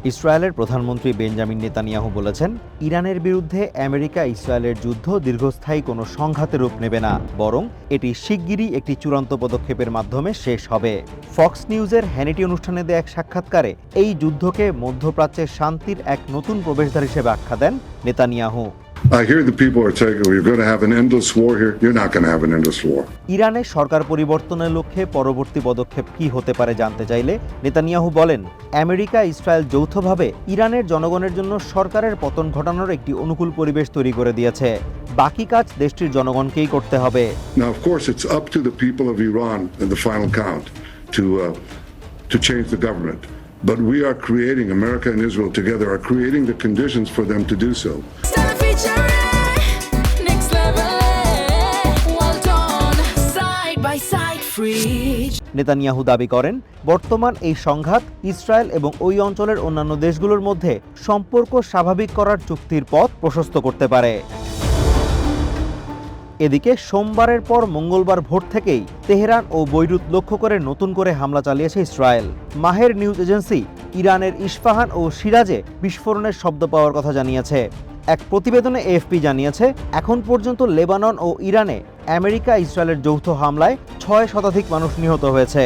ইসরায়েলের প্রধানমন্ত্রী Benjamin Netanyahu বলেছেন, ইরানের বিরুদ্ধে আমেরিকা ইসরায়েলের যুদ্ধ দীর্ঘস্থায়ী কোনো সংঘাতের রূপ নেবে না, বরং এটি শিগগিরই একটি চূড়ান্ত পদক্ষেপের মাধ্যমে শেষ হবে। ফক্স নিউজের হ্যানিটি অনুষ্ঠানে দেয়া এক সাক্ষাৎকারে এই যুদ্ধকে মধ্যপ্রাচ্যের শান্তির এক নতুন প্রবেশদ্বার হিসেবে আখ্যা দেন Netanyahu. I hear the people are saying we're going to have an endless war here. You're not going to have an endless war. ইরানে সরকার পরিবর্তনের লক্ষ্যে পরবর্তী পদক্ষেপ কি হতে পারে জানতে চাইলে নেতানিয়াহু বলেন, আমেরিকা ইসরায়েল যৌথভাবে ইরানের জনগণের জন্য সরকারের পতন ঘটানোর একটি অনুকূল পরিবেশ তৈরি করে দিয়েছে। বাকি কাজ দেশটির জনগণকেই করতে হবে। Now, of course, it's up to the people of Iran in the final count to change the government. But we are creating, America and Israel together are creating the conditions for them to do so. Netanyahu দাবি করেন, বর্তমান এই সংঘাত Israel এবং ওই অঞ্চলের অন্যান্য দেশগুলোর মধ্যে সম্পর্ক স্বাভাবিক করার চুক্তির পথ প্রশস্ত করতে পারে। এদিকে সোমবারের পর মঙ্গলবার ভোর থেকেই তেহরান ও বৈরুত লক্ষ্য করে নতুন করে হামলা চালিয়েছে ইসরায়েল। মাহের নিউজ এজেন্সি ইরানের ইস্পাহান ও সিরাজে বিস্ফোরণের শব্দ পাওয়ার কথা জানিয়েছে। এক প্রতিবেদনে এএফপি জানিয়েছে, এখন পর্যন্ত লেবানন ও ইরানে আমেরিকা ইসরায়েলের যৌথ হামলায় 6 শতাধিক মানুষ নিহত হয়েছে।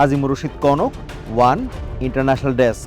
Azimur Rashid Kanak, one international desk.